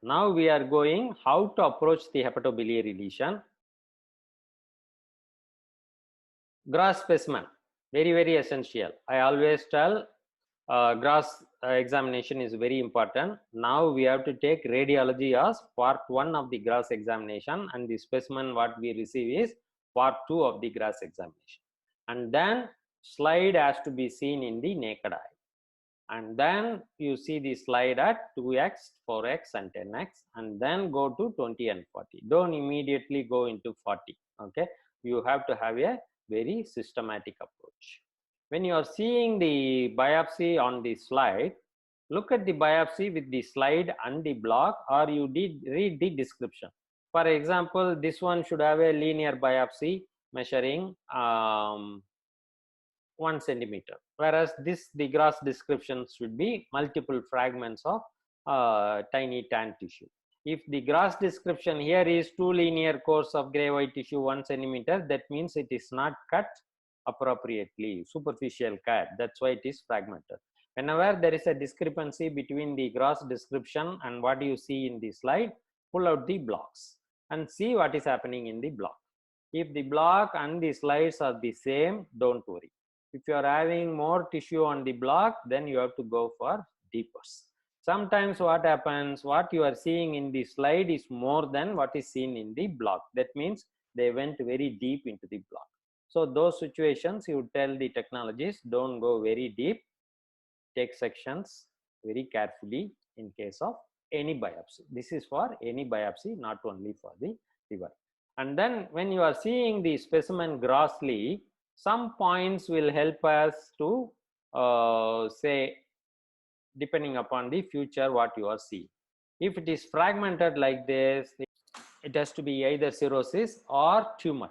Now we are going how to approach the hepatobiliary lesion. Gross specimen, very essential. I always tell gross examination is very important. Now we have to take radiology as part 1 of the gross examination, and the specimen what we receive is part 2 of the gross examination. And then slide has to be seen in the naked eye. And then you see the slide at 2x, 4x and 10x, and then go to 20 and 40. Don't immediately go into 40. Okay, you have to have a very systematic approach. When you are seeing the biopsy on the slide, look at the biopsy with the slide and the block, or you did read the description. For example, this one should have a linear biopsy measuring 1 centimeter, whereas the gross description should be multiple fragments of tiny tan tissue. If the gross description here is 2 linear cores of gray white tissue 1 centimeter, that means it is not cut appropriately, superficial cut. That's why it is fragmented. Whenever there is a discrepancy between the gross description and what you see in the slide, pull out the blocks and see what is happening in the block. If the block and the slides are the same, don't worry. If you are having more tissue on the block, then you have to go for deeper. Sometimes what happens, what you are seeing in the slide is more than what is seen in the block. That means they went very deep into the block. So those situations, you tell the technologists, don't go very deep, take sections very carefully in case of any biopsy. This is for any biopsy, not only for the liver. And then when you are seeing the specimen grossly, some points will help us to say, depending upon the future what you are seeing. If it is fragmented like this, it has to be either cirrhosis or tumor.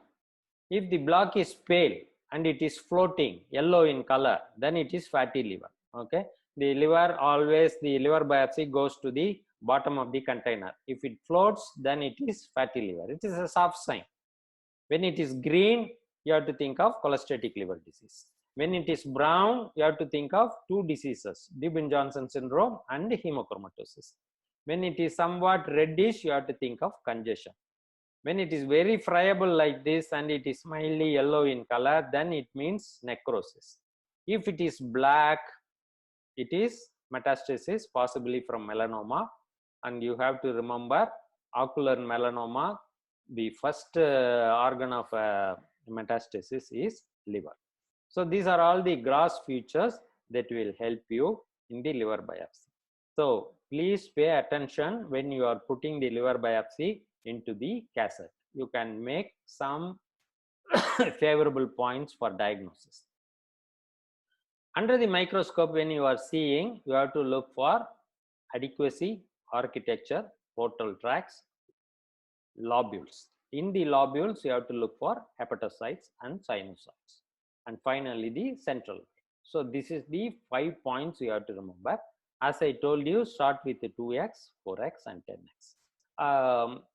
If the block is pale and it is floating yellow in color, then it is fatty liver. Okay, the liver always, the liver biopsy goes to the bottom of the container. If it floats, then it is fatty liver. It is a soft sign. When it is green, you have to think of cholestatic liver disease. When it is brown, you have to think of 2 diseases, Dubin-Johnson syndrome and hemochromatosis. When it is somewhat reddish, you have to think of congestion. When it is very friable like this and it is mildly yellow in color, then it means necrosis. If it is black, it is metastasis, possibly from melanoma. And you have to remember, ocular melanoma, the first organ of metastasis is liver. So these are all the gross features that will help you in the liver biopsy. So please pay attention when you are putting the liver biopsy into the cassette. You can make some favorable points for diagnosis. Under the microscope, when you are seeing, you have to look for adequacy, architecture, portal tracts, lobules. In the lobules, you have to look for hepatocytes and sinusoids. And finally, the central. So this is the 5 points you have to remember. As I told you, start with the 2x, 4x and 10x.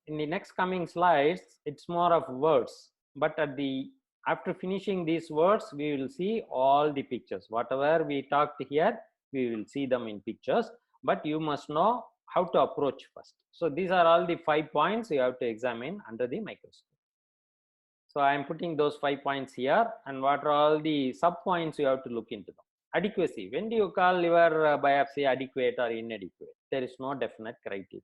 In the next coming slides, it's more of words, but after finishing these words, we will see all the pictures. Whatever we talked here, we will see them in pictures, but you must know how to approach first. So these are all the 5 points you have to examine under the microscope. So I am putting those 5 points here, and what are all the sub points you have to look into them. Adequacy. When do you call liver biopsy adequate or inadequate? There is no definite criteria.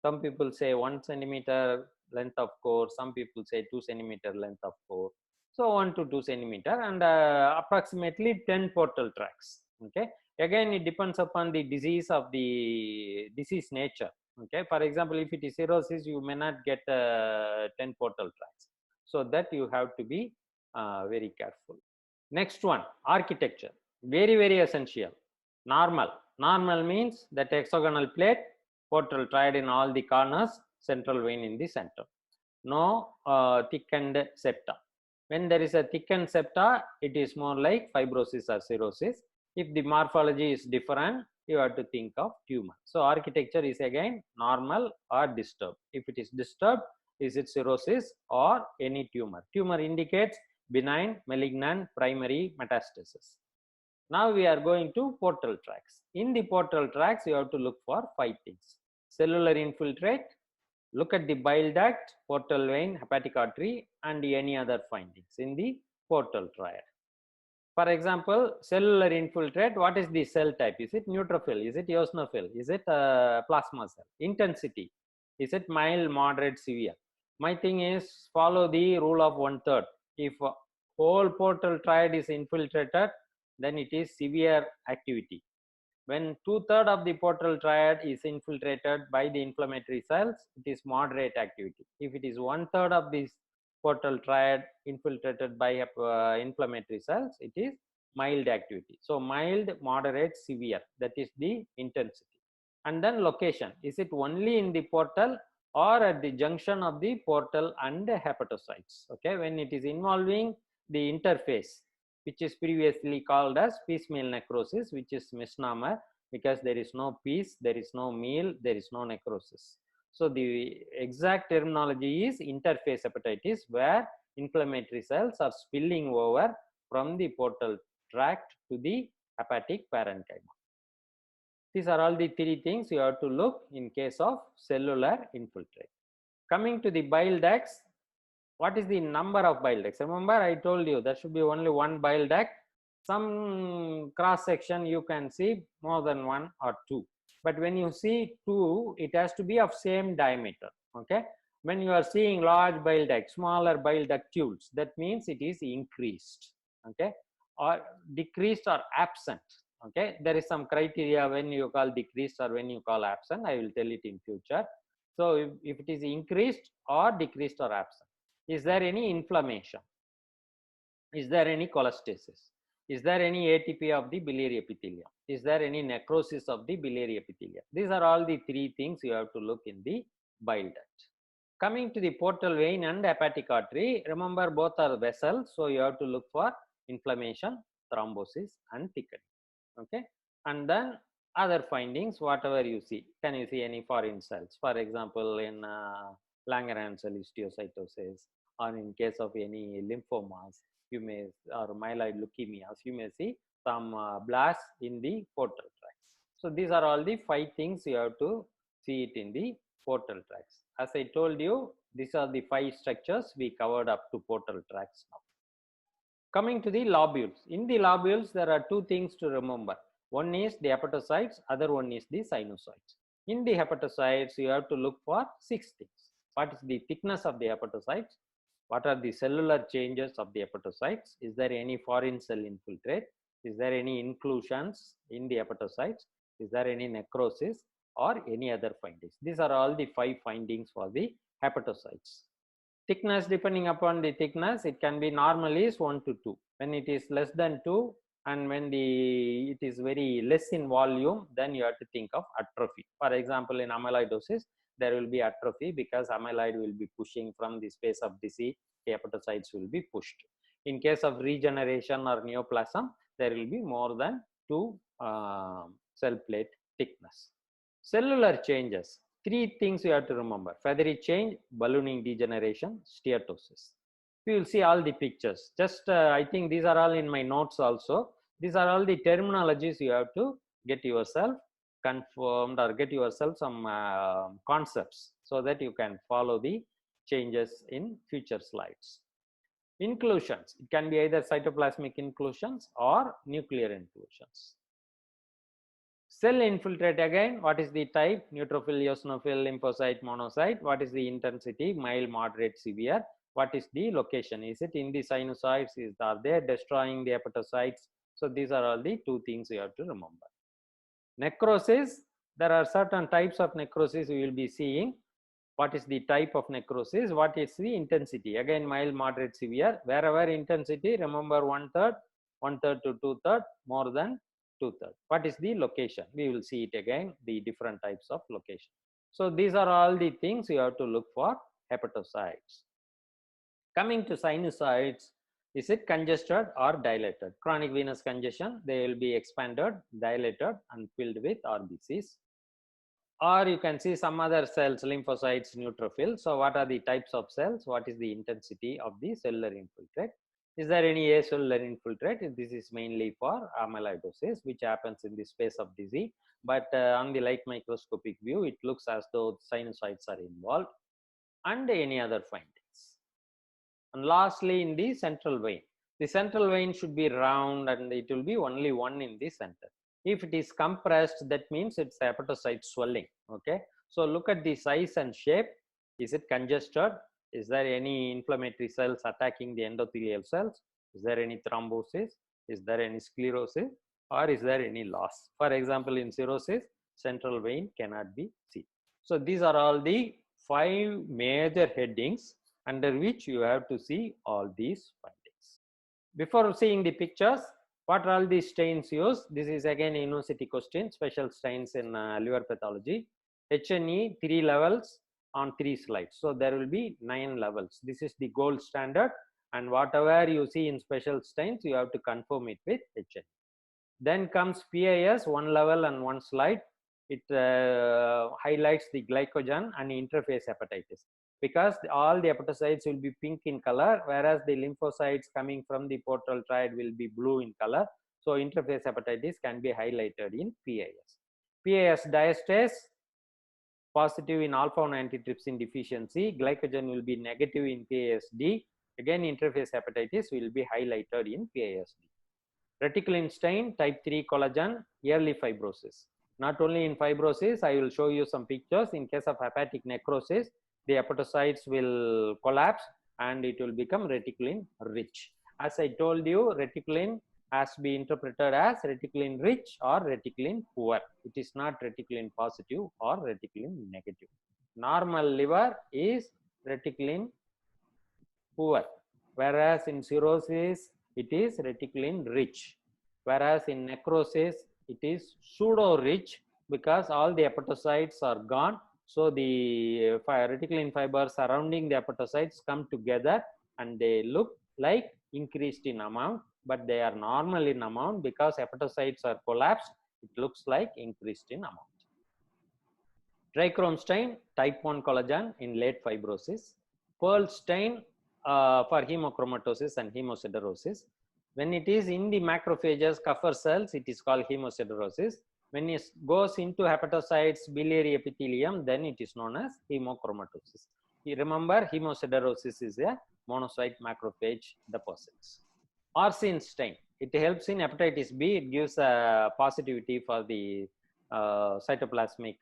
Some people say 1 centimeter length of core, some people say 2 centimeter length of core. So 1 to 2 centimeter and approximately 10 portal tracts. Okay. Again, it depends upon the disease of the disease nature. Okay. For example, if it is cirrhosis, you may not get 10 portal tracts. So that you have to be very careful. Next one, architecture. Very essential. Normal. Normal means that hexagonal plate, portal tract in all the corners, central vein in the center. No thickened septa. When there is a thickened septa, it is more like fibrosis or cirrhosis. If the morphology is different, you have to think of tumor. So architecture is again normal or disturbed. If it is disturbed, is it cirrhosis or any tumor? Tumor indicates benign, malignant, primary, metastasis. Now we are going to portal tracts. In the portal tracts, you have to look for 5 things. cellular infiltrate, look at the bile duct, portal vein, hepatic artery, and any other findings in the portal triad. For example, cellular infiltrate, what is the cell type? Is it neutrophil? Is it eosinophil? Is it plasma cell? Intensity, is it mild, moderate, severe? My thing is follow the rule of 1/3. If whole portal triad is infiltrated, then it is severe activity. When 2/3 of the portal triad is infiltrated by the inflammatory cells, it is moderate activity. If it is 1/3 of this portal triad infiltrated by inflammatory cells, it is mild activity. So mild, moderate, severe, that is the intensity. And then location, is it only in the portal or at the junction of the portal and the hepatocytes? Okay, when it is involving the interface, which is previously called as piecemeal necrosis, which is misnomer because there is no piece, there is no meal, there is no necrosis. So the exact terminology is interface hepatitis, where inflammatory cells are spilling over from the portal tract to the hepatic parenchyma. These are all the three things you have to look in case of cellular infiltrate. Coming to the bile ducts, what is the number of bile ducts? Remember, I told you there should be only one bile duct. Some cross section you can see more than one or two, but when you see two, it has to be of same diameter. Okay, when you are seeing large bile duct, smaller bile ductules, that means it is increased, okay, or decreased or absent. Okay, there is some criteria when you call decreased or when you call absent. I will tell it in future. So if it is increased or decreased or absent, is there any inflammation? Is there any cholestasis? Is there any ATP of the biliary epithelium? Is there any necrosis of the biliary epithelium? These are all the three things you have to look in the bile duct. Coming to the portal vein and hepatic artery, remember both are vessels, so you have to look for inflammation, thrombosis, and thickening. Okay, and then other findings, whatever you see. Can you see any foreign cells? For example, in Langerhans cell histiocytosis, or in case of any lymphomas, you may, or myeloid leukemias, you may see some blasts in the portal tracts. So these are all the 5 things you have to see it in the portal tracts. As I told you, these are the 5 structures we covered up to portal tracts now. Coming to the lobules. In the lobules, there are 2 things to remember. One is the hepatocytes, other one is the sinusoids. In the hepatocytes, you have to look for 6 things. What is the thickness of the hepatocytes? What are the cellular changes of the hepatocytes? Is there any foreign cell infiltrate? Is there any inclusions in the hepatocytes? Is there any necrosis or any other findings? These are all the 5 findings for the hepatocytes. Thickness, depending upon the thickness, it can be normally is 1 to 2. When it is less than 2 and when it is very less in volume, then you have to think of atrophy. For example, in amyloidosis, there will be atrophy because amyloid will be pushing from the space of disease, the hepatocytes will be pushed. In case of regeneration or neoplasm, there will be more than 2 cell plate thickness. Cellular changes, 3 things you have to remember: feathery change, ballooning degeneration, steatosis. We will see all the pictures. Just I think these are all in my notes also. These are all the terminologies you have to get yourself confirmed or get yourself some concepts so that you can follow the changes in future slides. Inclusions, it can be either cytoplasmic inclusions or nuclear inclusions. Cell infiltrate, again, what is the type? Neutrophil, eosinophil, lymphocyte, monocyte. What is the intensity? Mild, moderate, severe. What is the location? Is it in the sinusoids? Are they destroying the hepatocytes? So these are all the 2 things you have to remember. Necrosis, there are certain types of necrosis we will be seeing. What is the type of necrosis? What is the intensity? Again, mild, moderate, severe. Wherever intensity, remember 1/3, 1/3 to 2/3, more than 2/3. What is the location? We will see it again, the different types of location. So these are all the things you have to look for hepatocytes. Coming to sinusoids, is it congested or dilated? Chronic venous congestion, they will be expanded, dilated, and filled with RBCs. Or you can see some other cells, lymphocytes, neutrophils. So what are the types of cells? What is the intensity of the cellular infiltrate? Is there any acellular infiltrate? This is mainly for amyloidosis, which happens in the space of disease. But on the light microscopic view, it looks as though sinusoids are involved, and any other findings. And lastly, in the central vein should be round and it will be only one in the center. If it is compressed, that means it's hepatocyte swelling. Okay, so look at the size and shape. Is it congested? Is there any inflammatory cells attacking the endothelial cells? Is there any thrombosis? Is there any sclerosis? Or is there any loss? For example, in cirrhosis, central vein cannot be seen. So these are all the 5 major headings under which you have to see all these findings. Before seeing the pictures, what are all these stains used? This is again a university question, special stains in liver pathology. HNE 3 levels on 3 slides. So there will be 9 levels. This is the gold standard, and whatever you see in special stains, you have to confirm it with HNE. Then comes PAS, 1 level and 1 slide. It highlights the glycogen and interface hepatitis, because all the hepatocytes will be pink in color, whereas the lymphocytes coming from the portal triad will be blue in color. So interface hepatitis can be highlighted in PAS. PAS diastase, positive in alpha-1 antitrypsin deficiency. Glycogen will be negative in PASD. Again, interface hepatitis will be highlighted in PASD. Reticulin stain, type 3 collagen, early fibrosis. Not only in fibrosis, I will show you some pictures. In case of hepatic necrosis, the hepatocytes will collapse and it will become reticulin rich. As I told you, reticulin has to be interpreted as reticulin rich or reticulin poor. It is not reticulin positive or reticulin negative. Normal liver is reticulin poor, whereas in cirrhosis, it is reticulin rich, whereas in necrosis, it is pseudo rich, because all the hepatocytes are gone. So the reticulin fibers surrounding the hepatocytes come together and they look like increased in amount, but they are normal in amount. Because hepatocytes are collapsed, it looks like increased in amount. Trichrome stain, type 1 collagen in late fibrosis. Pearl stain for hemochromatosis and hemosiderosis. When it is in the macrophages, Kupffer cells, it is called hemosiderosis. When it goes into hepatocytes, biliary epithelium, then it is known as hemochromatosis. You remember, hemosiderosis is a monocyte macrophage deposits. Arsine stain, it helps in hepatitis B. It gives a positivity for the cytoplasmic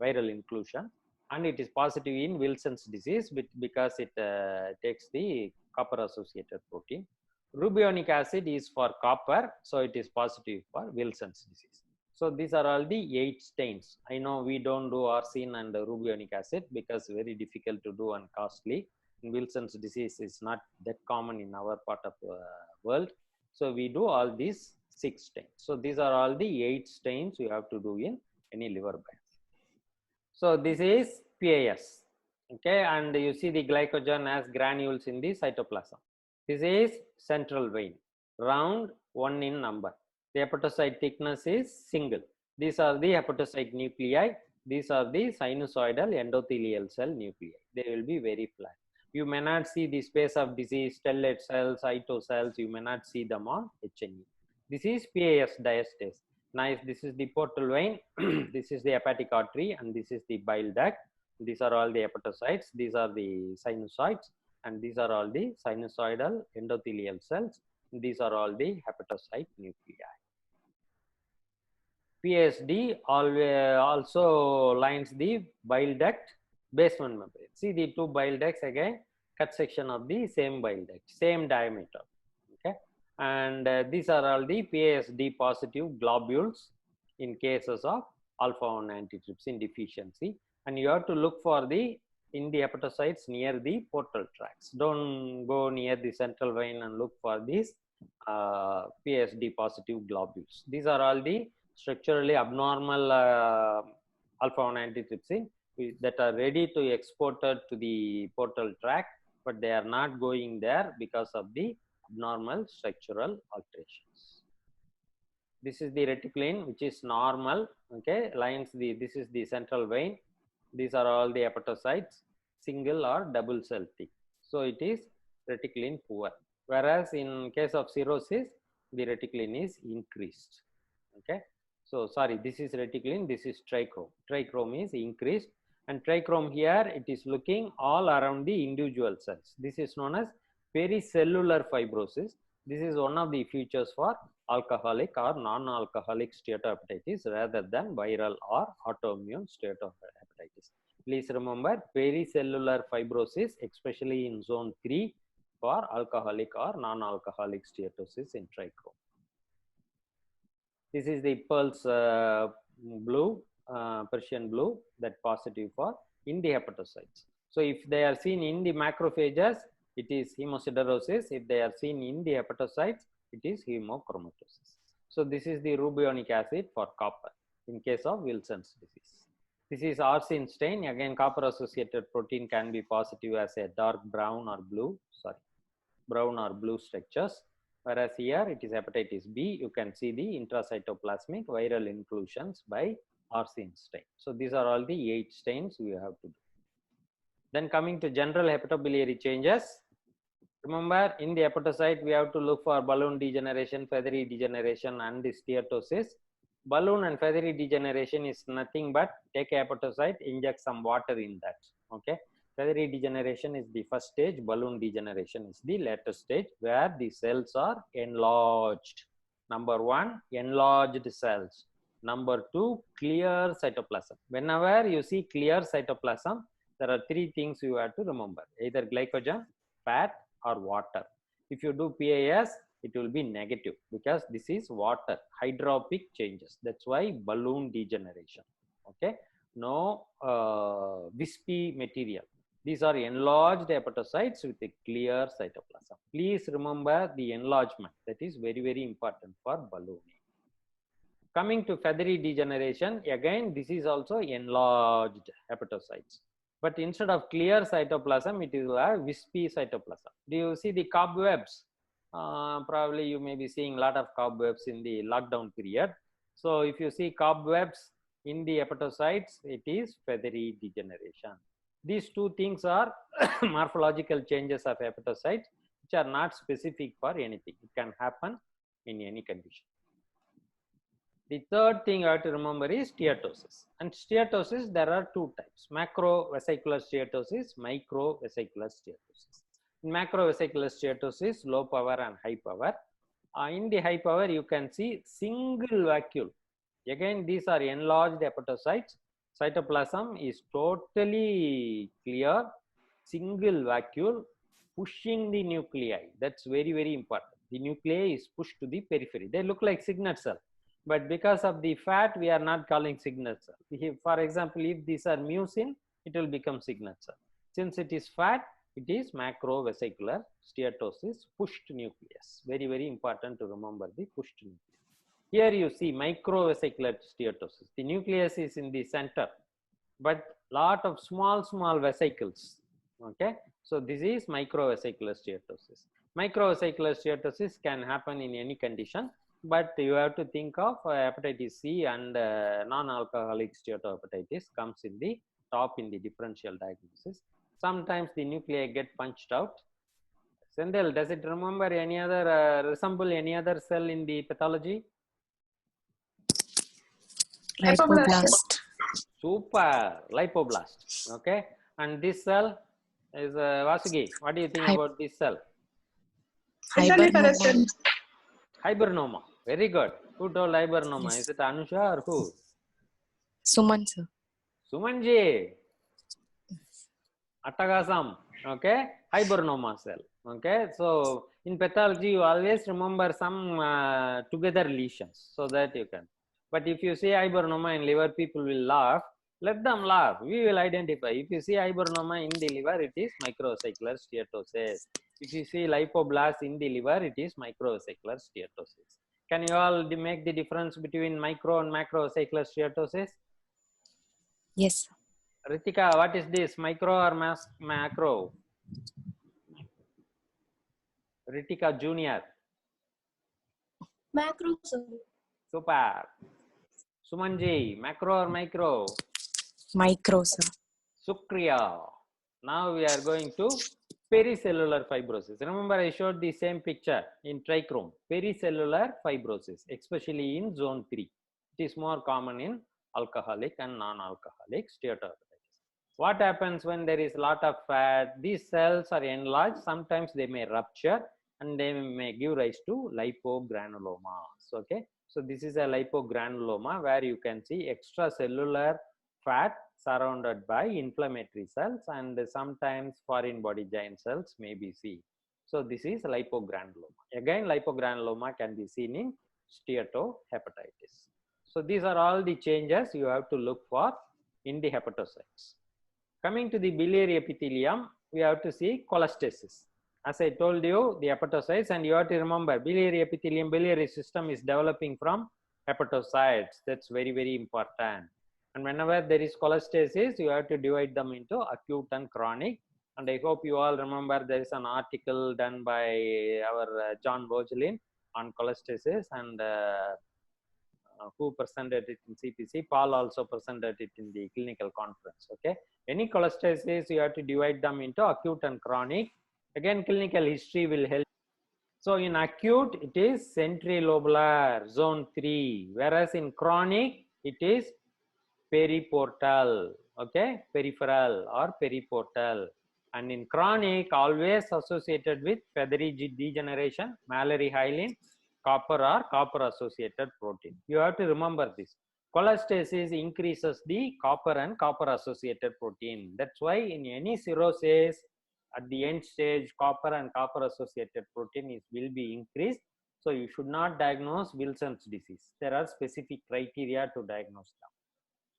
viral inclusion, and it is positive in Wilson's disease because it takes the copper associated protein. Rubionic acid is for copper, so it is positive for Wilson's disease. So these are all the 8 stains. I know we don't do arsine and rubionic acid because very difficult to do and costly. Wilson's disease is not that common in our part of the world. So we do all these 6 stains. So these are all the 8 stains you have to do in any liver biopsy. So this is PAS. Okay, and you see the glycogen as granules in the cytoplasm. This is central vein, round, 1 in number. The hepatocyte thickness is single. These are the hepatocyte nuclei. These are the sinusoidal endothelial cell nuclei. They will be very flat. You may not see the space of disease, stellate cells, ito cells. You may not see them on HNE. This is PAS diastase. Nice. This is the portal vein. This is the hepatic artery, and this is the bile duct. These are all the hepatocytes. These are the sinusoids, and these are all the sinusoidal endothelial cells. These are all the hepatocyte nuclei. PSD also lines the bile duct basement membrane. See the 2 bile ducts again, cut section of the same bile duct, same diameter. Okay, and these are all the PSD positive globules in cases of alpha-1 antitrypsin deficiency. And you have to look for the in the hepatocytes near the portal tracts. Don't go near the central vein and look for these PSD positive globules. These are all the structurally abnormal alpha-1 antitrypsin that are ready to exported to the portal tract, but they are not going there because of the abnormal structural alterations. This is the reticulin, which is normal. Okay, lines the, this is the central vein. These are all the hepatocytes, single or double cell thick. So it is reticulin poor. whereas in case of cirrhosis, the reticulin is increased. Okay, so sorry, this is reticulin, this is trichrome. Trichrome is increased, and trichrome here it is looking all around the individual cells. This is known as pericellular fibrosis. This is one of the features for alcoholic or non-alcoholic steatohepatitis rather than viral or autoimmune steatohepatitis. Please remember pericellular fibrosis, especially in zone 3 for alcoholic or non-alcoholic steatosis in trichrome. This is the Pearl's blue, Persian blue, that positive for in the hepatocytes. So if they are seen in the macrophages, it is hemosiderosis. If they are seen in the hepatocytes, it is hemochromatosis. So this is the rubionic acid for copper in case of Wilson's disease. This is arsine stain. Again, copper associated protein can be positive as a dark brown or blue, brown or blue structures. Whereas here it is hepatitis B, you can see the intracytoplasmic viral inclusions by arsine stain. So these are all the 8 stains we have to do. Then coming to general hepatobiliary changes, remember in the hepatocyte we have to look for balloon degeneration, feathery degeneration and the steatosis. Balloon and feathery degeneration is nothing but take a hepatocyte, inject some water in that. Okay. Feathery degeneration is the first stage, balloon degeneration is the later stage where the cells are enlarged. Number 1, enlarged cells. Number 2, clear cytoplasm. Whenever you see clear cytoplasm, there are 3 things you have to remember, either glycogen, fat or water. If you do PAS, it will be negative because this is water, hydropic changes. That's why balloon degeneration. Okay, no wispy material. These are enlarged hepatocytes with a clear cytoplasm. Please remember the enlargement. That is very, very important for ballooning. Coming to feathery degeneration, again, this is also enlarged hepatocytes. But instead of clear cytoplasm, it is a wispy cytoplasm. Do you see the cobwebs? Probably you may be seeing a lot of cobwebs in the lockdown period. So if you see cobwebs in the hepatocytes, it is feathery degeneration. These 2 things are morphological changes of hepatocytes, which are not specific for anything. It can happen in any condition. The third thing you have to remember is steatosis. And steatosis, there are 2 types, macrovesicular steatosis, microvesicular steatosis. In macrovesicular steatosis, low power and high power. In the high power, you can see single vacuole. Again, these are enlarged hepatocytes. Cytoplasm is totally clear, single vacuole, pushing the nuclei. That's very, very important. The nuclei is pushed to the periphery. They look like signet cell, but because of the fat, we are not calling signet cell. For example, if these are mucin, it will become signet cell. Since it is fat, it is macrovesicular steatosis, pushed nucleus. Very, very important to remember the pushed nucleus. Here you see microvesicular steatosis. The nucleus is in the center, but lot of small vesicles. Okay, so this is microvesicular steatosis. Microvesicular steatosis can happen in any condition, but you have to think of hepatitis C and non-alcoholic steatohepatitis comes in the top in the differential diagnosis. Sometimes the nuclei get punched out. Sendel, does it remember any other resemble any other cell in the pathology? Lipoblast. Super, lipoblast. Okay, and this cell is Vasugi. What do you think about this cell? Hibernoma. Hibernoma. Very good. Who told hibernoma? Yes. Is it Anusha or who? Suman, sir. Sumanji. Atagasam. Okay, hibernoma cell. Okay, so in pathology, you always remember some together lesions so that you can. But if you see hibernoma in liver, people will laugh. Let them laugh. We will identify. If you see hibernoma in the liver, it is microvesicular steatosis. If you see lipoblast in the liver, it is microvesicular steatosis. Can you all make the difference between micro and macrovesicular steatosis? Yes. Ritika, what is this? Micro or macro? Ritika Junior. Macro, sir. Super. Sumanji, macro or micro? Micro, sir. Sukriya. Now we are going to Pericellular fibrosis. Remember, I showed the same picture in trichrome. Pericellular fibrosis, especially in zone 3. It is more common in alcoholic and non-alcoholic steatohepatitis. What happens when there is a lot of fat? These cells are enlarged. Sometimes they may rupture and they may give rise to lipogranulomas. Okay, so this is a lipogranuloma where you can see extracellular fat surrounded by inflammatory cells, and sometimes foreign body giant cells may be seen. So this is lipogranuloma. Again, lipogranuloma can be seen in steatohepatitis. So these are all the changes you have to look for in the hepatocytes. Coming to the biliary epithelium, we have to see cholestasis. As I told you, the hepatocytes, and you have to remember, biliary epithelium, biliary system is developing from hepatocytes. That's very, very important. And whenever there is cholestasis, you have to divide them into acute and chronic. And I hope you all remember there is an article done by our John Vogelin on cholestasis, and who presented it in CPC. Paul also presented it in the clinical conference. Okay, any cholestasis, you have to divide them into acute and chronic. Again, clinical history will help. So in acute, it is centrilobular, zone 3, whereas in chronic, it is periportal, okay, peripheral or periportal. And in chronic, always associated with feathery degeneration, Mallory hyaline, copper or copper associated protein. You have to remember this. Cholestasis increases the copper and copper associated protein. That's why in any cirrhosis, at the end stage, copper and copper associated protein will be increased. So you should not diagnose Wilson's disease. There are specific criteria to diagnose them.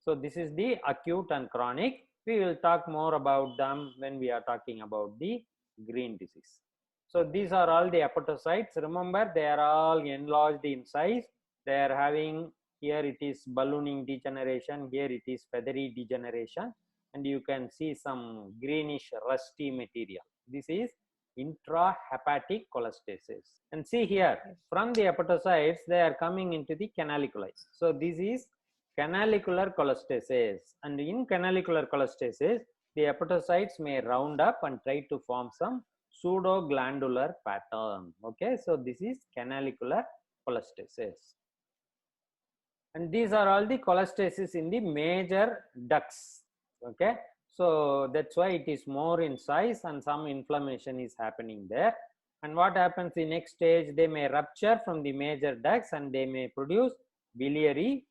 So this is the acute and chronic. We will talk more about them when we are talking about the green disease. So these are all the hepatocytes. Remember, they are all enlarged in size. They are having, here it is ballooning degeneration, here it is feathery degeneration, and you can see some greenish rusty material. This is intrahepatic cholestasis. And see here, from the hepatocytes, they are coming into the canaliculi. So this is canalicular cholestasis, and in canalicular cholestasis, the hepatocytes may round up and try to form some pseudoglandular pattern. Okay, so this is canalicular cholestasis, and these are all the cholestasis in the major ducts. Okay, so that's why it is more in size and some inflammation is happening there. And what happens in next stage, they may rupture from the major ducts and they may produce biliary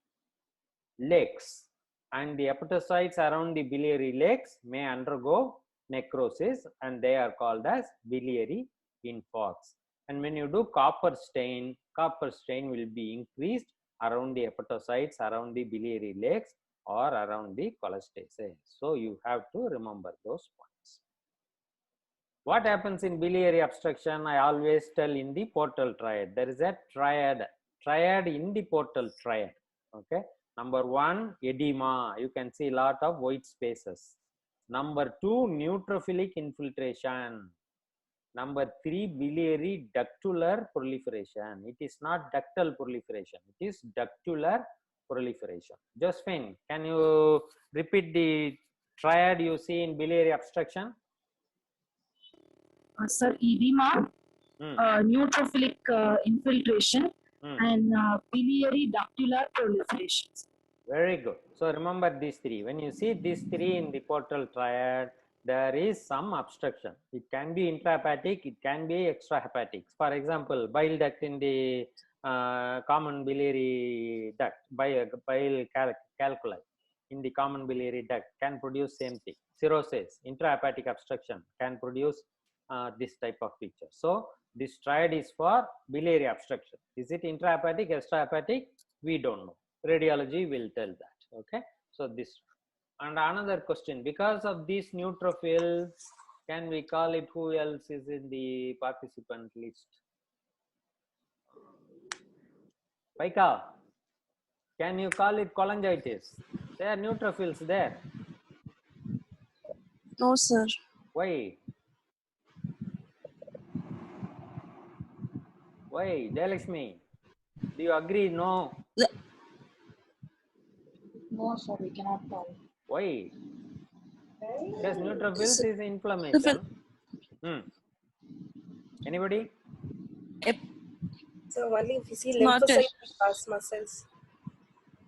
lakes, and the hepatocytes around the biliary lakes may undergo necrosis, and they are called as biliary infarcts. And when you do copper stain will be increased around the hepatocytes, around the biliary lakes, or around the cholestasis. So you have to remember those points. What happens in biliary obstruction? I always tell in the portal triad, there is a triad in the portal triad. Okay, number 1, edema. You can see a lot of white spaces. Number 2, neutrophilic infiltration. Number 3, biliary ductular proliferation. It is not ductal proliferation, it is ductular proliferation. Josephine, can you repeat the triad you see in biliary obstruction? Sir, edema, neutrophilic infiltration, and biliary ductular proliferation. Very good. So remember these 3. When you see these 3 in the portal triad, there is some obstruction. It can be intrahepatic, it can be extrahepatic. For example, bile duct in the common biliary duct, bile calculi in the common biliary duct can produce same thing. Cirrhosis, intrahepatic obstruction can produce this type of picture. So this triad is for biliary obstruction. Is it intrahepatic, extrahepatic? We don't know. Radiology will tell that. Okay, so this. And another question, because of these neutrophils, can we call it, who else is in the participant list? Paika, can you call it cholangitis? There are neutrophils there. No, sir. Why? Why? Jayalakshmi, do you agree? No. No, sir, we cannot call. Why? Because neutrophils is inflammation. Anybody? Yep. So only if you see Noted. lymphocyte muscles.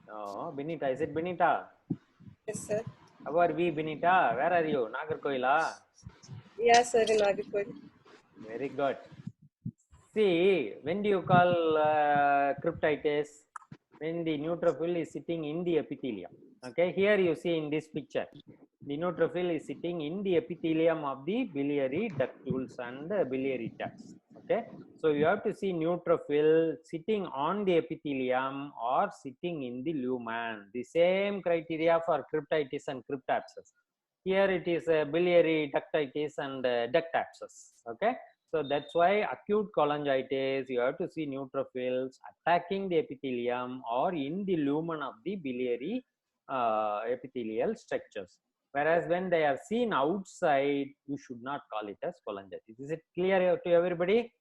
No, Benita. Is it Benita? Yes, sir. How are we, Benita? Where are you? Nagarkoila? Yes, sir, in Nagarkoil. Very good. See, when do you call cryptitis? When the neutrophil is sitting in the epithelium. Okay, here you see in this picture, the neutrophil is sitting in the epithelium of the biliary ductules and the biliary ducts. Okay, so you have to see neutrophil sitting on the epithelium or sitting in the lumen. The same criteria for cryptitis and cryptabscess. Here it is biliary ductitis and duct abscess. Okay, so that's why acute cholangitis, you have to see neutrophils attacking the epithelium or in the lumen of the biliary epithelial structures. Whereas when they are seen outside, you should not call it as cholangitis. Is it clear to everybody?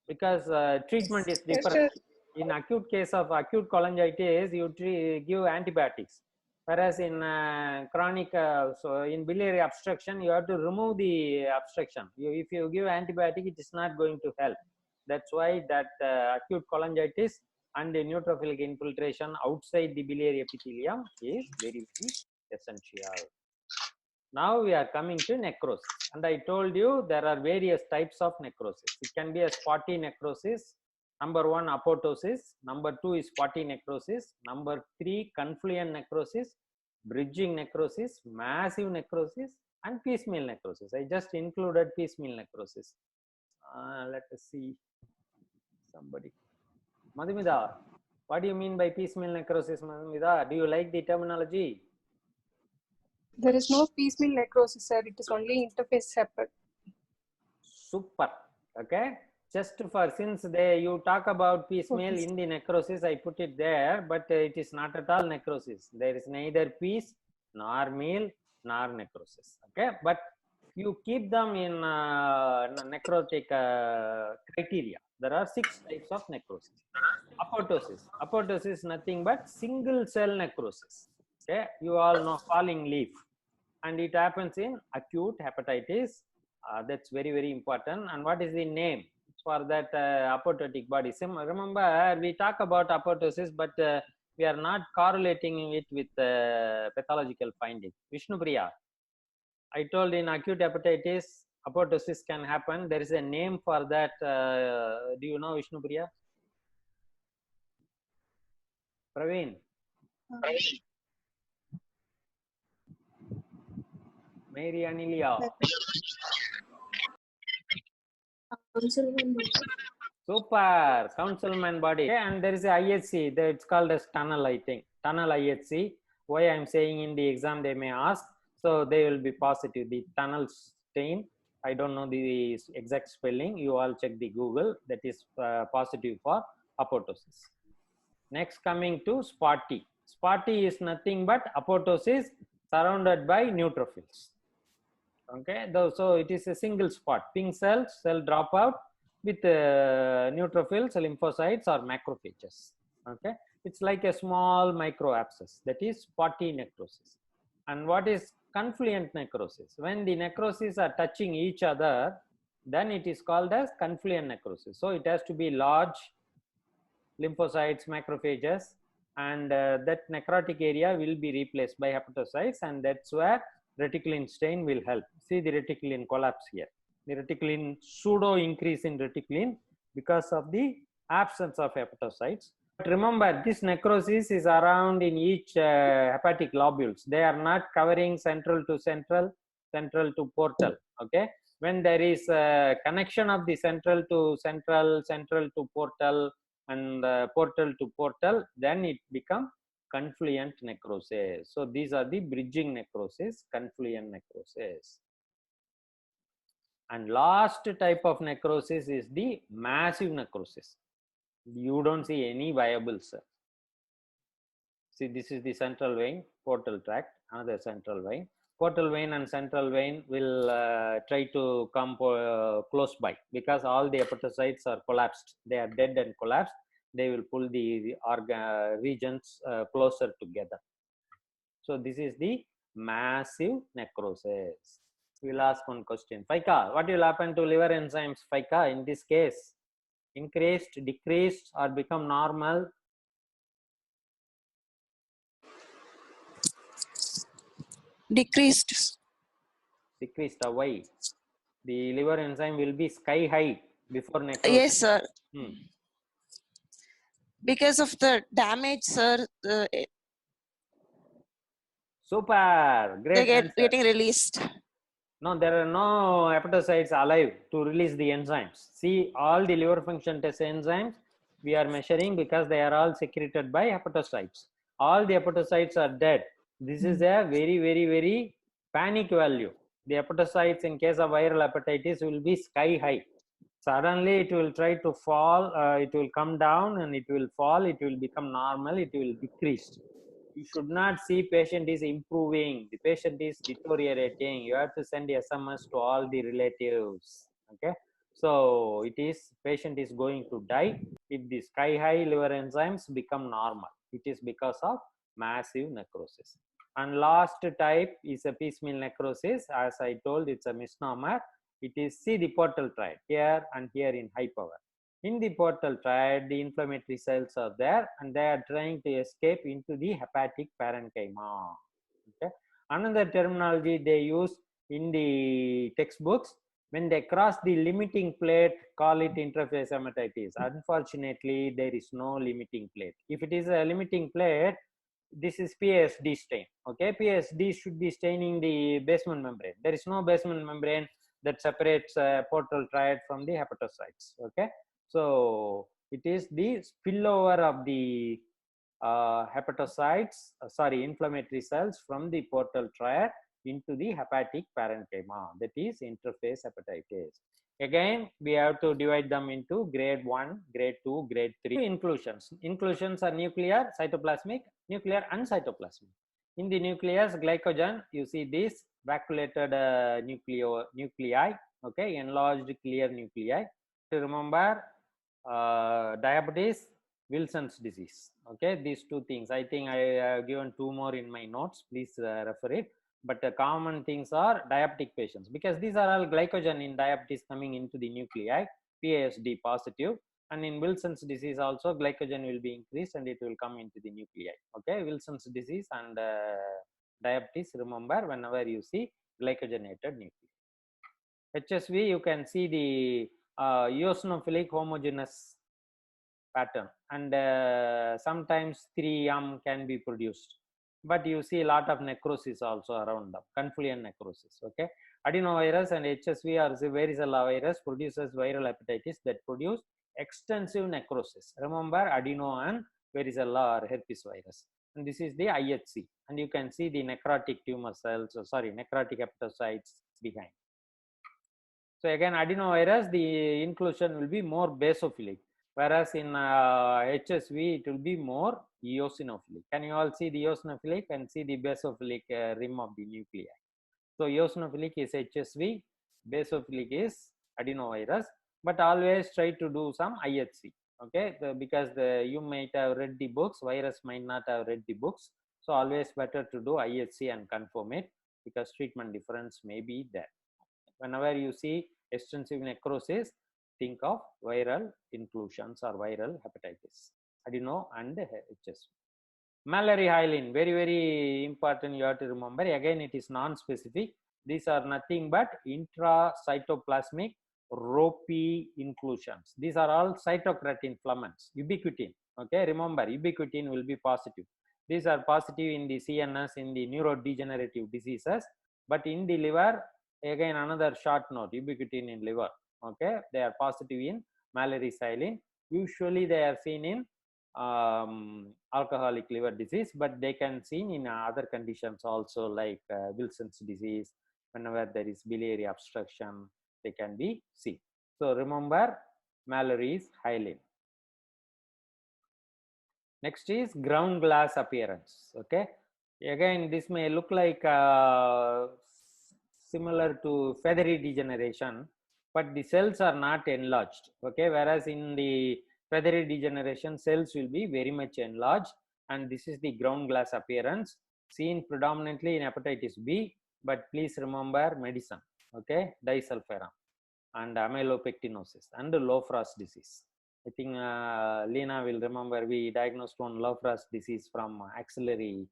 Because treatment is different. In acute case of acute cholangitis, you give antibiotics. Whereas in chronic, so in biliary obstruction, you have to remove the obstruction. If you give antibiotic, it is not going to help. That's why that acute cholangitis and the neutrophilic infiltration outside the biliary epithelium is very, very essential. Now we are coming to necrosis, and I told you there are various types of necrosis. It can be a spotty necrosis. Number 1, apoptosis. Number 2 is spotty necrosis. Number 3, confluent necrosis, bridging necrosis, massive necrosis, and piecemeal necrosis. I just included piecemeal necrosis. Let us see somebody. Madhumida, what do you mean by piecemeal necrosis, Madhumida? Do you like the terminology? There is no piecemeal necrosis, sir. It is only interface separate. Super. Okay. Just for since you talk about piecemeal in the necrosis, I put it there, but it is not at all necrosis. There is neither piece nor meal nor necrosis. Okay, but you keep them in necrotic criteria. There are 6 types of necrosis. Apoptosis. Apoptosis is nothing but single cell necrosis. Okay, you all know falling leaf, and it happens in acute hepatitis. That's very, very important. And what is the name for that apoptotic body? Remember, we talk about apoptosis, but we are not correlating it with pathological finding. Vishnupriya, I told in acute hepatitis, apoptosis can happen. There is a name for that. Do you know, Vishnupriya? Praveen? Mary Anilia. Super, councilman body. Okay, and there is a IHC, it's called as tunnel, I think. Tunnel IHC. Why I'm saying in the exam they may ask. So they will be positive. The tunnel stain, I don't know the exact spelling. You all check the Google. That is positive for apoptosis. Next, coming to spotty. Spotty is nothing but apoptosis surrounded by neutrophils. Okay, so it is a single spot. Pink cell dropout with neutrophils, lymphocytes, or macrophages. Okay, it's like a small micro abscess. That is spotty necrosis. And what is confluent necrosis? When the necrosis are touching each other, then it is called as confluent necrosis. So it has to be large lymphocytes, macrophages, and that necrotic area will be replaced by hepatocytes, and that's where reticulin stain will help. See the reticulin collapse here. The reticulin, pseudo increase in reticulin because of the absence of hepatocytes. But remember, this necrosis is around in each hepatic lobules. They are not covering central to central, central to portal. Okay. When there is a connection of the central to central, central to portal, and portal to portal, then it becomes confluent necrosis. So these are the bridging necrosis, confluent necrosis. And last type of necrosis is the massive necrosis. You don't see any viable cell. See, this is the central vein, portal tract, another central vein. Portal vein and central vein will try to come close by because all the hepatocytes are collapsed. They are dead and collapsed. They will pull the regions closer together. So this is the massive necrosis. We'll ask one question. FICA, what will happen to liver enzymes, FICA, in this case? Increased, decreased, or become normal? Decreased. Decreased. Why? The liver enzyme will be sky high before necrosis. Yes, sir. Hmm. Because of the damage, sir, Super. Great they answer. getting released. No, there are no hepatocytes alive to release the enzymes. See, all the liver function test enzymes we are measuring because they are all secreted by hepatocytes. All the hepatocytes are dead. This is a very, very, very panic value. The hepatocytes in case of viral hepatitis will be sky high. Suddenly it will try to fall, it will come down and it will fall, it will become normal, it will decrease. You should not see patient is improving, the patient is deteriorating. You have to send SMS to all the relatives. Okay, so it is patient is going to die if the sky high liver enzymes become normal. It is because of massive necrosis. And last type is a piecemeal necrosis. As I told, it's a misnomer. It is, see the portal triad here and here in high power. In the portal triad, the inflammatory cells are there and they are trying to escape into the hepatic parenchyma. Okay. Another terminology they use in the textbooks, when they cross the limiting plate, call it interface hepatitis. Unfortunately, there is no limiting plate. If it is a limiting plate, this is PSD stain. Okay, PSD should be staining the basement membrane. There is no basement membrane that separates portal triad from the hepatocytes. Okay, so it is the spillover of the hepatocytes, inflammatory cells from the portal triad into the hepatic parenchyma. That is interface hepatitis. Again, we have to divide them into grade 1, grade 2, grade 3. Inclusions. Inclusions are nuclear, cytoplasmic, nuclear and cytoplasmic. In the nucleus, glycogen, you see this vacuolated nuclei, okay, enlarged clear nuclei. To remember, diabetes, Wilson's disease. Okay, these two things. I think I have given two more in my notes. Please refer it. But the common things are diabetic patients because these are all glycogen in diabetes coming into the nuclei, PSD positive. And in Wilson's disease also glycogen will be increased and it will come into the nuclei. Okay, Wilson's disease and diabetes, remember whenever you see glycogenated nuclei. HSV, you can see the eosinophilic homogeneous pattern and sometimes 3M can be produced. But you see a lot of necrosis also around them, confluent necrosis. Okay, adenovirus and HSV or varicella virus produces viral hepatitis that produce extensive necrosis. Remember, adeno and varicella or herpes virus, and this is the IHC, and you can see the necrotic tumor cells, necrotic hepatocytes behind. So again, adenovirus, the inclusion will be more basophilic, whereas in HSV it will be more eosinophilic. Can you all see the eosinophilic and see the basophilic rim of the nuclei? So eosinophilic is HSV, basophilic is adenovirus, but always try to do some IHC. Okay, because you might have read the books, virus might not have read the books. So always better to do IHC and confirm it because treatment difference may be there. Whenever you see extensive necrosis, think of viral inclusions or viral hepatitis, adeno and HSV. Mallory-Hyalin, very, very important, you have to remember. Again, it is non-specific. These are nothing but intracytoplasmic ropey inclusions. These are all cytokeratin filaments, ubiquitin. Okay, remember, ubiquitin will be positive. These are positive in the CNS, in the neurodegenerative diseases, but in the liver, again, another short note, ubiquitin in liver. Okay, they are positive in Mallory-Hyalin. Usually, they are seen in alcoholic liver disease, but they can seen in other conditions also, like Wilson's disease. Whenever there is biliary obstruction, they can be seen. So remember, Mallory-Hyalin. Next is ground glass appearance. Okay, again, this may look like similar to feathery degeneration, but the cells are not enlarged. Okay, whereas in the feathery degeneration, cells will be very much enlarged, and this is the ground glass appearance seen predominantly in hepatitis B. But please remember medicine. okay, disulfiram, and amylopectinosis, and low frost disease. I think Lena will remember we diagnosed one low frost disease from axillary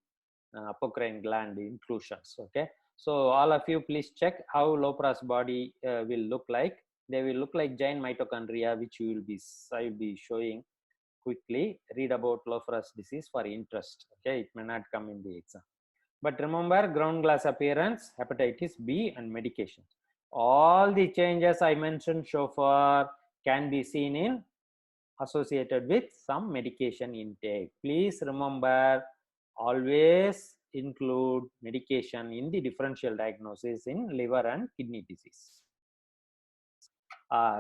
apocrine gland inclusions. Okay, so all of you please check how low frost body will look like. They will look like giant mitochondria, which I will be showing quickly. Read about low frost disease for interest. Okay, it may not come in the exam. But remember, ground glass appearance, hepatitis B, and medication. All the changes I mentioned so far can be seen in associated with some medication intake. Please remember, always include medication in the differential diagnosis in liver and kidney disease.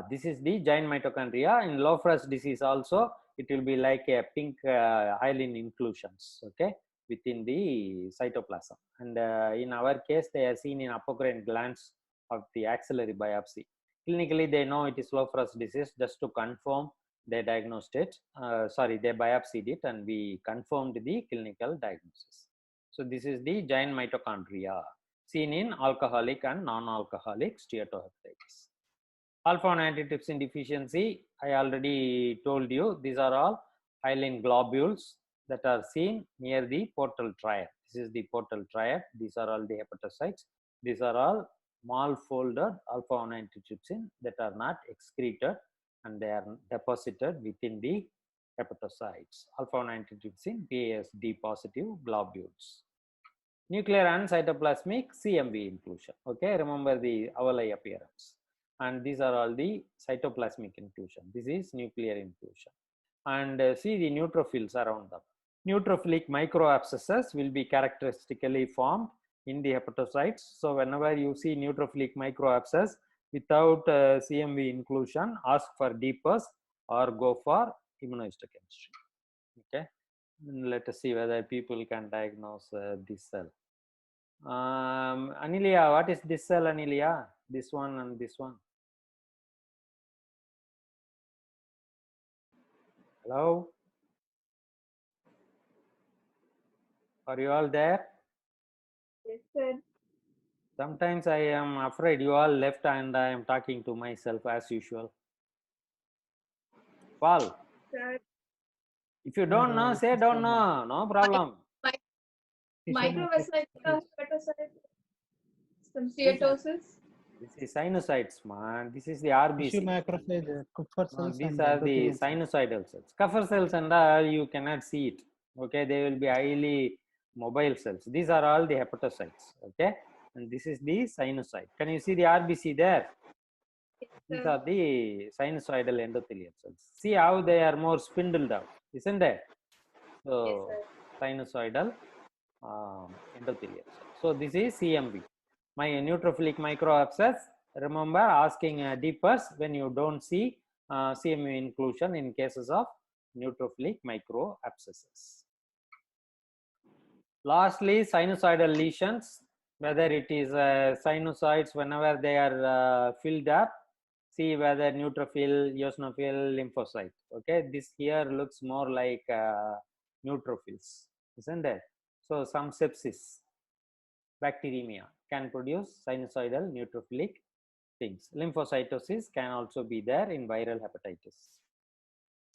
This is the giant mitochondria. In low frost disease also, it will be like a pink hyaline inclusions, okay, within the cytoplasm. And in our case, they are seen in apocrine glands of the axillary biopsy. Clinically, they know it is low frost disease. Just to confirm, they diagnosed it. They biopsied it, and we confirmed the clinical diagnosis. So this is the giant mitochondria seen in alcoholic and non-alcoholic steatohepatitis. Alpha-1 antitrypsin deficiency, I already told you, these are all hyaline globules that are seen near the portal triad. This is the portal triad. These are all the hepatocytes. These are all malfolded alpha-1 antitrypsin that are not excreted, and they are deposited within the hepatocytes. Alpha-1 antitrypsin PASD positive globules. Nuclear and cytoplasmic CMV inclusion. Okay, remember the oval appearance. And these are all the cytoplasmic inclusion. This is nuclear inclusion. And see the neutrophils around them. Neutrophilic microabscesses will be characteristically formed in the hepatocytes. So whenever you see neutrophilic microabscess without CMV inclusion, ask for DPUS or go for immunohistochemistry. Okay, and let us see whether people can diagnose this cell. Anelia, what is this cell, Anelia? This one and this one. Hello? Are you all there? Yes, sir. Sometimes I am afraid you all left and I am talking to myself as usual. Paul, Sir, if you don't know, say don't know. No problem. Microvascular hepatocyte, some steatosis. This is sinusoids, man. This is the RBC. Tissue macrophage, Kupffer cells, These and are the endothelial cells. sinusoidal cells. Kupffer cells and all, you cannot see it. Okay, they will be highly mobile cells. These are all the hepatocytes. Okay, and this is the sinusoid. Can you see the RBC there? These are the sinusoidal endothelial cells. See how they are more spindled out, isn't it? So, yes, sinusoidal endothelial cells. So, this is CMV. My neutrophilic microabscess. Remember asking DPUS when you don't see CMV inclusion in cases of neutrophilic microabscesses. Lastly, sinusoidal lesions, whether it is sinusoids, whenever they are filled up, see whether neutrophil, eosinophil, lymphocyte. Okay, this here looks more like neutrophils, isn't it? So some sepsis, bacteremia can produce sinusoidal neutrophilic things. Lymphocytosis can also be there in viral hepatitis.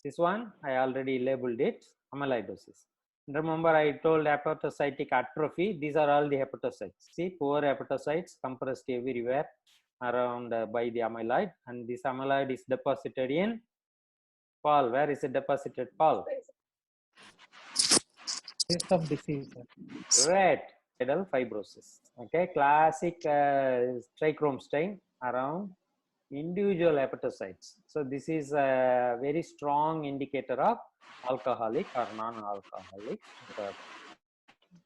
This one I already labeled it, amyloidosis. Remember I told hepatocytic atrophy. These are all the hepatocytes. See, poor hepatocytes compressed everywhere around by the amyloid, and this amyloid is deposited in Paul. Where is it deposited, Paul? Case of disease. Red cell fibrosis. Okay, classic trichrome stain around individual hepatocytes. So this is a very strong indicator of alcoholic or non-alcoholic.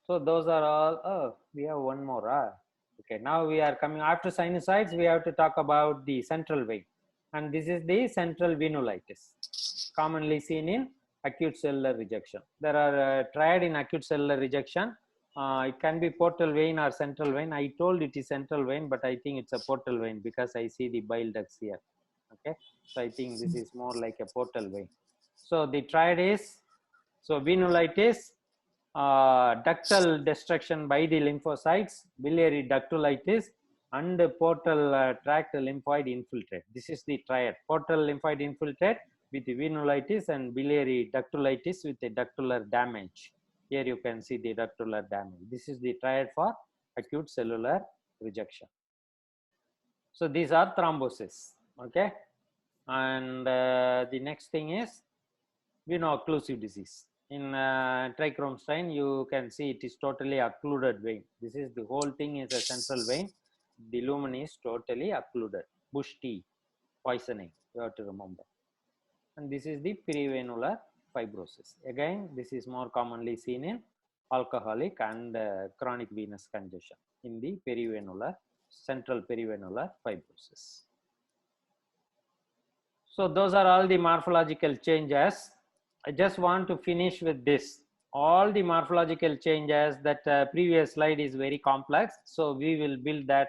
So those are all. Oh, we have one more. Okay, now we are coming after sinusoids. We have to talk about the central vein, and this is the central venulitis, commonly seen in acute cellular rejection. There are triad in acute cellular rejection. It can be portal vein or central vein. I told it is central vein, but I think it's a portal vein because I see the bile ducts here. Okay, so I think this is more like a portal vein. So the triad is, so venulitis, ductal destruction by the lymphocytes, biliary ductulitis, and portal tract lymphoid infiltrate. This is the triad: portal lymphoid infiltrate with venulitis and biliary ductulitis with a ductular damage. Here you can see the ductular damage. This is the triad for acute cellular rejection. So these are thrombosis, okay? And the next thing is veno-occlusive disease. In trichrome strain, you can see it is totally occluded vein. This is the whole thing is a central vein. The lumen is totally occluded. Bush tea, poisoning, you have to remember. And this is the perivenular fibrosis. Again, this is more commonly seen in alcoholic and chronic venous congestion in the perivenular, central perivenular fibrosis. So those are all the morphological changes. I just want to finish with this. All the morphological changes, that previous slide is very complex, so we will build that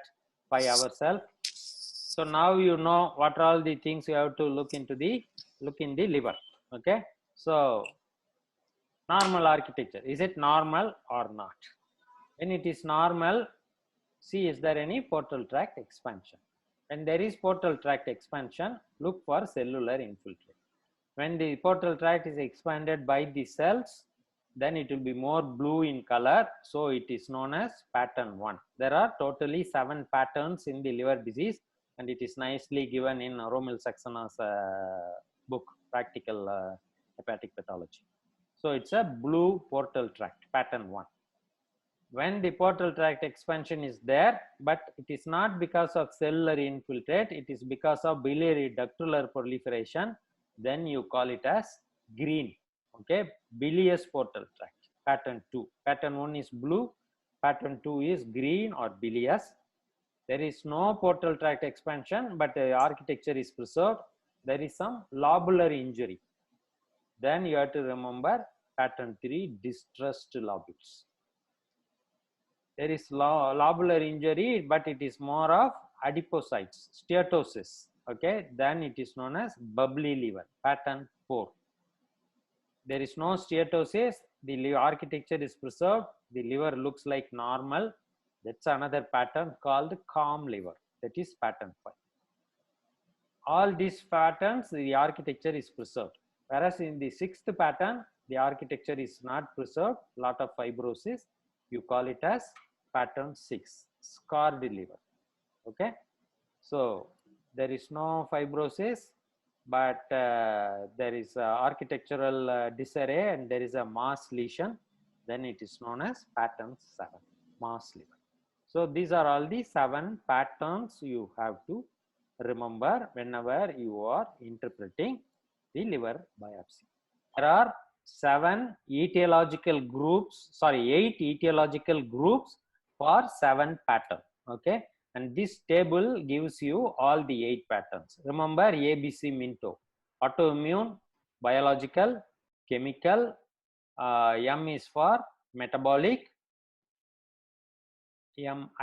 by ourselves. So now you know what are all the things you have to look in the liver. Okay, so normal architecture, is it normal or not? When it is normal, see is there any portal tract expansion. When there is portal tract expansion, look for cellular infiltrate. When the portal tract is expanded by the cells, then it will be more blue in color, so it is known as pattern 1. There are totally 7 patterns in the liver disease, and it is nicely given in Romil Saxona's book, Practical Hepatic Pathology. So it's a blue portal tract, pattern 1. When the portal tract expansion is there, but it is not because of cellular infiltrate, it is because of biliary ductular proliferation, then you call it as green. Okay, bilious portal tract, pattern 2. Pattern 1 is blue, pattern 2 is green or bilious. There is no portal tract expansion, but the architecture is preserved. There is some lobular injury. Then you have to remember pattern 3, distressed lobules. There is lobular injury, but it is more of adipocytes, steatosis. Okay, then it is known as bubbly liver, pattern 4. There is no steatosis, the liver architecture is preserved, the liver looks like normal. That's another pattern called calm liver, that is pattern 5. All these patterns, the architecture is preserved. Whereas in the 6th pattern, the architecture is not preserved, lot of fibrosis. You call it as pattern 6, scarred liver. Okay, so there is no fibrosis, but there is architectural disarray and there is a mass lesion. Then it is known as pattern 7, mass liver. So these are all the 7 patterns you have to remember whenever you are interpreting the liver biopsy. There are 8 etiological groups for 7 patterns. Okay, and this table gives you all the 8 patterns. Remember ABC Minto: autoimmune, biological, chemical, M is for metabolic,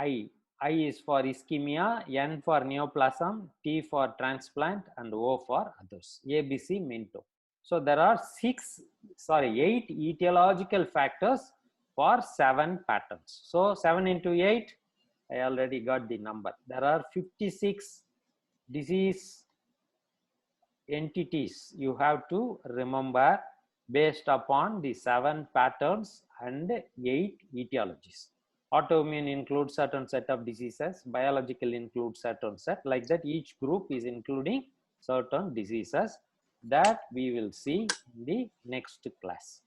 I is for ischemia, N for neoplasm, T for transplant, and O for others. ABC Minto. So there are 8 etiological factors for 7 patterns. So 7 into 8, I already got the number. There are 56 disease entities you have to remember based upon the 7 patterns and 8 etiologies. Autoimmune includes certain set of diseases, biological includes certain set, like that each group is including certain diseases that we will see in the next class.